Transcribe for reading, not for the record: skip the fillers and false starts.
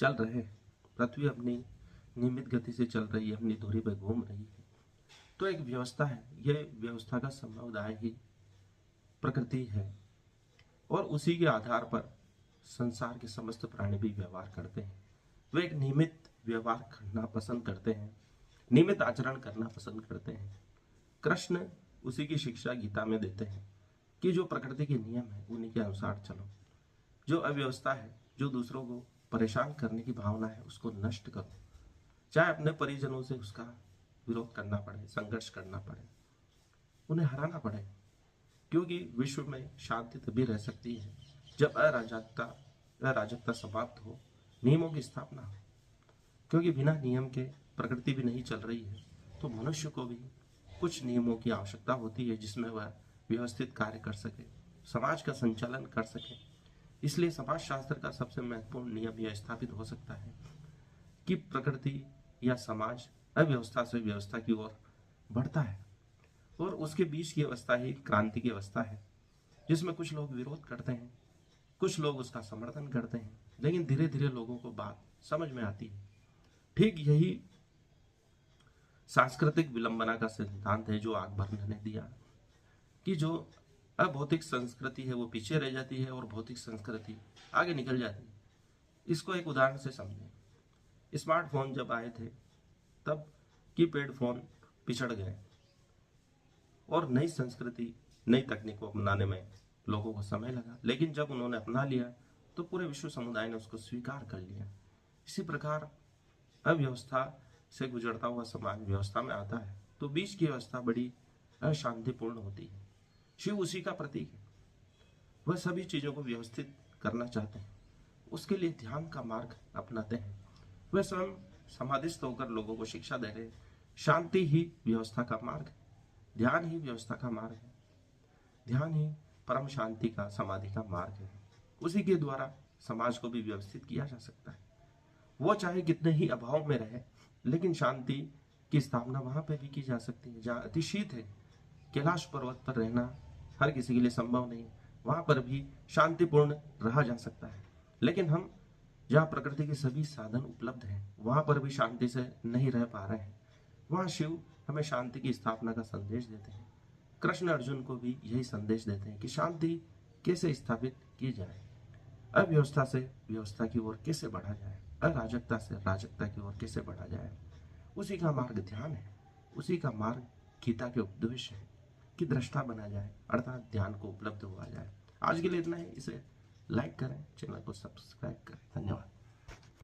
चल रहे हैं। पृथ्वी अपनी नियमित गति से चल रही है, अपनी धुरी पर घूम रही है। तो एक व्यवस्था है, यह व्यवस्था का समुदाय ही प्रकृति है और उसी के आधार पर संसार के समस्त प्राणी भी व्यवहार करते हैं। वे एक नियमित व्यवहार करना पसंद करते हैं, नियमित आचरण करना पसंद करते हैं। कृष्ण उसी की शिक्षा गीता में देते हैं कि जो प्रकृति के नियम है उन्हीं के अनुसार चलो। जो अव्यवस्था है, जो दूसरों को परेशान करने की भावना है, उसको नष्ट करो। चाहे अपने परिजनों से उसका विरोध करना पड़े, संघर्ष करना पड़े, उन्हें हराना पड़े, क्योंकि विश्व में शांति तभी रह सकती है जब अराजकता समाप्त हो, नियमों की स्थापना हो। क्योंकि बिना नियम के प्रकृति भी नहीं चल रही है, तो मनुष्य को भी कुछ नियमों की आवश्यकता होती है जिसमें वह व्यवस्थित कार्य कर सके, समाज का संचालन कर सके। इसलिए समाज शास्त्र का सबसे महत्वपूर्ण नियम यह स्थापित हो सकता है कि प्रकृति या समाज अव्यवस्था से व्यवस्था की ओर बढ़ता है और उसके बीच की अवस्था ही क्रांति की अवस्था है, जिसमें कुछ लोग विरोध करते हैं, कुछ लोग उसका समर्थन करते हैं, लेकिन धीरे धीरे लोगों को बात समझ में आती है। ठीक यही सांस्कृतिक विलंबना का सिद्धांत है जो आकबर्न ने दिया कि जो अभौतिक संस्कृति है वो पीछे रह जाती है और भौतिक संस्कृति आगे निकल जाती है। इसको एक उदाहरण से समझें। स्मार्टफोन जब आए थे तब कीपैड फोन पिछड़ गए और नई संस्कृति, नई तकनीक को अपनाने में लोगों को समय लगा, लेकिन जब उन्होंने अपना लिया तो पूरे विश्व समुदाय ने उसको स्वीकार कर लिया। इसी प्रकार अव्यवस्था से गुजरता हुआ समाज व्यवस्था में आता है तो बीच की अवस्था बड़ी अशांतिपूर्ण होती है। शिव उसी का प्रतीक है। वह सभी चीजों को व्यवस्थित करना चाहते हैं, उसके लिए ध्यान का मार्ग अपनाते हैं। वह स्वयं समाधिस्थ होकर लोगों को शिक्षा दे रहे हैं। शांति ही व्यवस्था का मार्ग है, ध्यान ही व्यवस्था का मार्ग है, ध्यान ही परम शांति का, समाधि का मार्ग है। उसी के द्वारा समाज को भी व्यवस्थित किया जा सकता है। वो चाहे कितने ही अभाव में रहे, लेकिन शांति की स्थापना वहां पर भी की जा सकती है। जहाँ अतिशीत है, कैलाश पर्वत पर रहना हर किसी के लिए संभव नहीं, वहां पर भी शांतिपूर्ण रहा जा सकता है। लेकिन हम जहाँ प्रकृति के सभी साधन उपलब्ध हैं वहां पर भी शांति से नहीं रह पा रहे हैं। वहां शिव हमें शांति की स्थापना का संदेश देते हैं। कृष्ण अर्जुन को भी यही संदेश देते हैं कि शांति कैसे स्थापित की जाए, अव्यवस्था से व्यवस्था की ओर कैसे बढ़ा जाए, अराजकता से राजकता की ओर कैसे बढ़ा जाए। उसी का मार्ग ध्यान है, उसी का मार्ग गीता के उपदेश है कि दृष्टा बना जाए, अर्थात ध्यान को उपलब्ध हुआ जाए। आज के लिए इतना ही। इसे लाइक करें, चैनल को सब्सक्राइब करें। धन्यवाद।